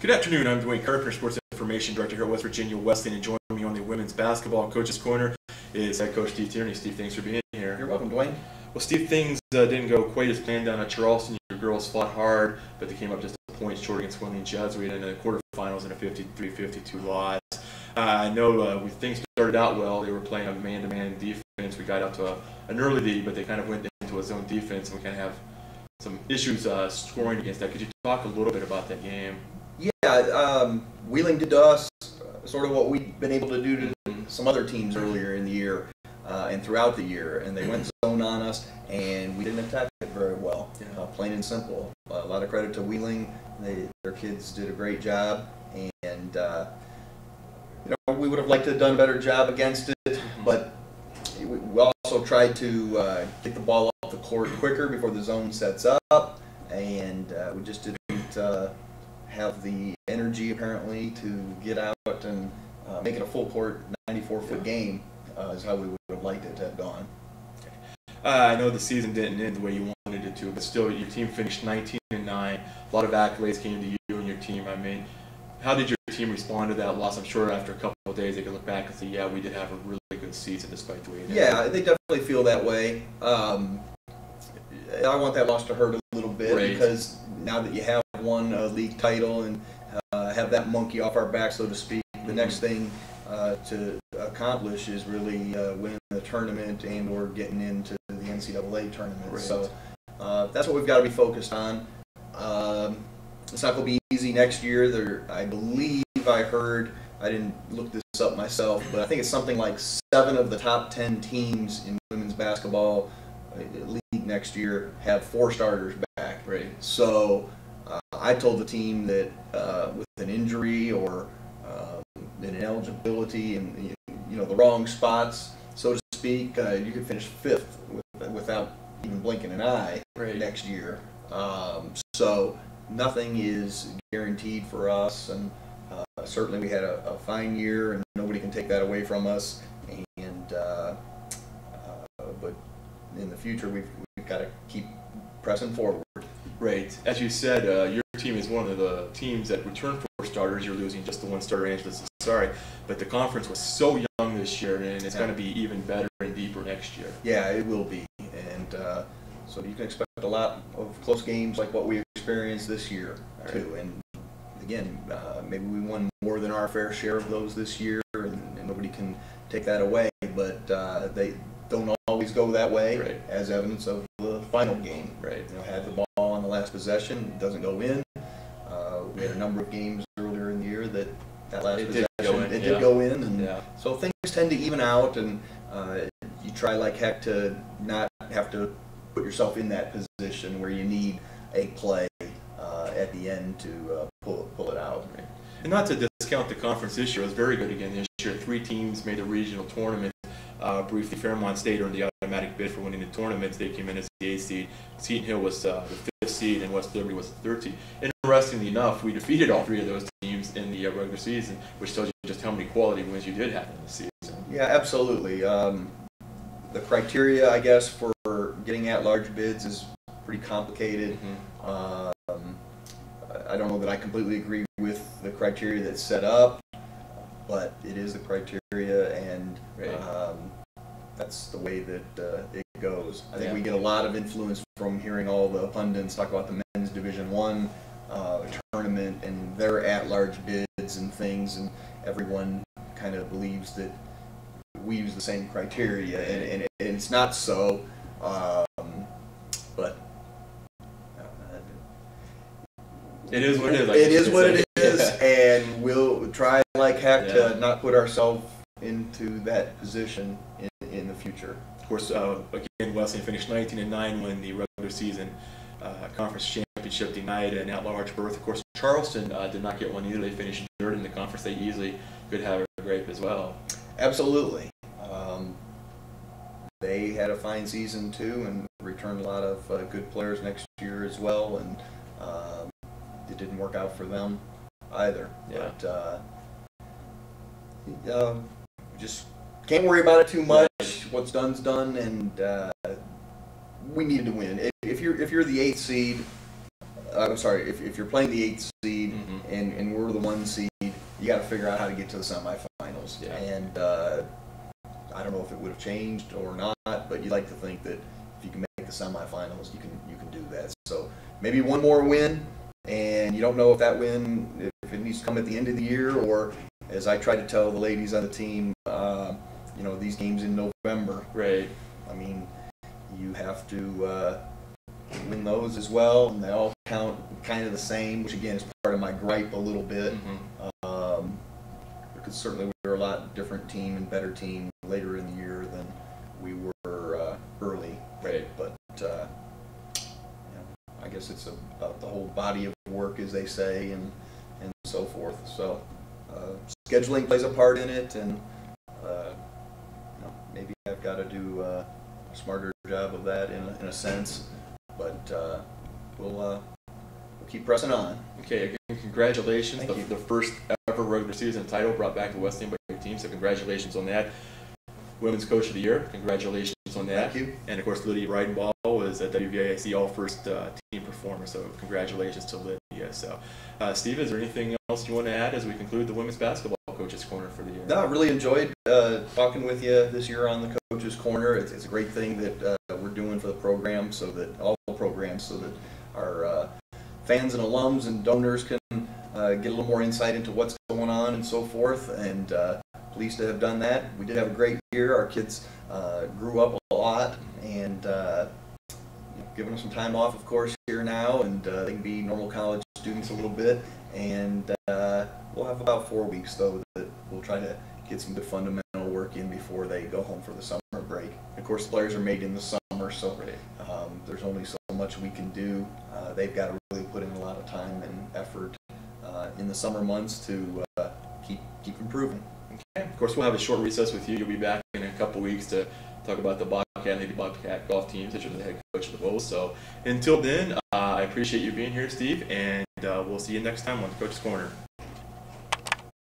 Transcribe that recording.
Good afternoon. I'm Dwayne Carpenter, Sports Information Director here at West Virginia Wesleyan, and joining me on the Women's Basketball Coaches Corner is Head Coach Steve Tierney. Steve, thanks for being here. You're welcome, Dwayne. Well, Steve, things didn't go quite as planned down at Charleston. Your girls fought hard, but they came up just a point short against Wesleyan Jesuit in the quarterfinals in a 53-52 loss. I know things started out well. They were playing a man-to-man defense. We got out to an early lead, but they kind of went into a zone defense, and we kind of have some issues scoring against that. Could you talk a little bit about that game? Yeah, Wheeling did to us sort of what we've been able to do to some other teams earlier in the year and throughout the year, and they went zone on us, and we didn't attack it very well. Plain and simple. A lot of credit to Wheeling. Their kids did a great job, and we would have liked to have done a better job against it, but we also tried to get the ball off the court quicker before the zone sets up, and we just didn't have the energy apparently to get out and make it a full court 94-foot game is how we would have liked it to have gone. I know the season didn't end the way you wanted it to, but still your team finished 19-9. A lot of accolades came to you and your team. I mean, how did your team respond to that loss? I'm sure after a couple of days they could look back and say, yeah, we did have a really good season despite the way it ended. Yeah, they definitely feel that way. I want that loss to hurt a little bit because now that you have won a league title and have that monkey off our back, so to speak, the next thing to accomplish is really winning the tournament and or getting into the NCAA tournament. So that's what we've got to be focused on. It's not going to be easy next year. I believe I heard, I didn't look this up myself, but I think it's something like 7 of the top 10 teams in women's basketball league next year have 4 starters back. So I told the team that with an injury or an ineligibility and the wrong spots, so to speak, you could finish 5th without even blinking an eye next year. So nothing is guaranteed for us, and certainly we had a fine year, and nobody can take that away from us. And but in the future, we've got to keep pressing forward. Right. As you said, your team is one of the teams that returned 4 starters. You're losing just the 1 starter, Angela. Sorry, but the conference was so young this year, and it's going to be even better and deeper next year. Yeah, it will be, and so you can expect a lot of close games like what we experienced this year too. And again, maybe we won more than our fair share of those this year, and nobody can take that away. But they don't always go that way, as evidence of the final game. Had the ball on the last possession, it doesn't go in. We had a number of games earlier in the year that last possession did go in, and so things tend to even out, and you try like heck to not have to put yourself in that position where you need a play at the end to pull it out. And not to discount the conference this year, it was very good again this year. 3 teams made the regional tournament. Briefly, Fairmont State earned the automatic bid for winning the tournament. They came in as the 8th seed. Seton Hill was the 5th seed, and West Liberty was the 3rd seed. Interestingly enough, we defeated all 3 of those teams in the regular season, which tells you just how many quality wins you did have in the season. Yeah, absolutely. The criteria, I guess, for getting at-large bids is pretty complicated. I don't know that I completely agree with the criteria that's set up, but it is the criteria, and that's the way that it goes. I think we get a lot of influence from hearing all the pundits talk about the men's Division I tournament and their at-large bids and things, and everyone kind of believes that we use the same criteria, and it's not so. But it is what it is. It is what it is, and we'll try like heck to not put ourselves into that position in the future. Of course, again, Wesleyan finished 19-9 when the regular season conference championship denied an at-large berth. Of course, Charleston did not get one either. They finished 3rd in the conference. They easily could have a grape as well. Absolutely. They had a fine season too, and returned a lot of good players next year as well, and it didn't work out for them either. But just can't worry about it too much. What's done's done, and we needed to win. If you're the 8th seed, I'm sorry, if you're playing the 8th seed and we're the 1 seed, you got to figure out how to get to the semifinals. Yeah. And I don't know if it would have changed or not, but you'd like to think that if you can make the semifinals, you can do that. So maybe one more win, and you don't know if that win, if it needs to come at the end of the year, or as I try to tell the ladies on the team, you know, these games in November. Right. I mean, you have to win those as well, and they all count kind of the same, which again is part of my gripe a little bit. Because certainly we were a lot different team and better team later in the year than we were early. Right. But you know, I guess it's about the whole body of work, as they say, and so forth. So scheduling plays a part in it, and you know, maybe I've got to do a smarter job of that in a sense. But we'll keep pressing on. Okay, again, congratulations. Thank you. The first ever regular season title brought back to Wesleyan by your team, so congratulations on that. Women's Coach of the Year, congratulations on that. Thank you. And of course, Lydia Breidenball was a WVIC All-First Team Performer, so congratulations to Lydia. So, Steve, is there anything else you want to add as we conclude the Women's Basketball Coaches Corner for the year? No, I really enjoyed talking with you this year on the Coaches Corner. It's a great thing that we're doing for the program, so that all the programs, so that our fans and alums and donors can get a little more insight into what's going on and so forth. And pleased to have done that. We did have a great year. Our kids grew up a lot, and giving them some time off, of course, here now, and they can be normal college students a little bit. And we'll have about 4 weeks, though, that we'll try to get some good fundamental work in before they go home for the summer break. Of course, the players are made in the summer, so there's only so much we can do. They've got to really put in a lot of time and effort in the summer months to keep improving. Okay. Of course, we'll have a short recess with you. You'll be back in a couple weeks to talk about the Bobcat and Lady Bobcat golf teams that you're the head coach of the Bulls. So until then, I appreciate you being here, Steve, and we'll see you next time on the Coach's Corner.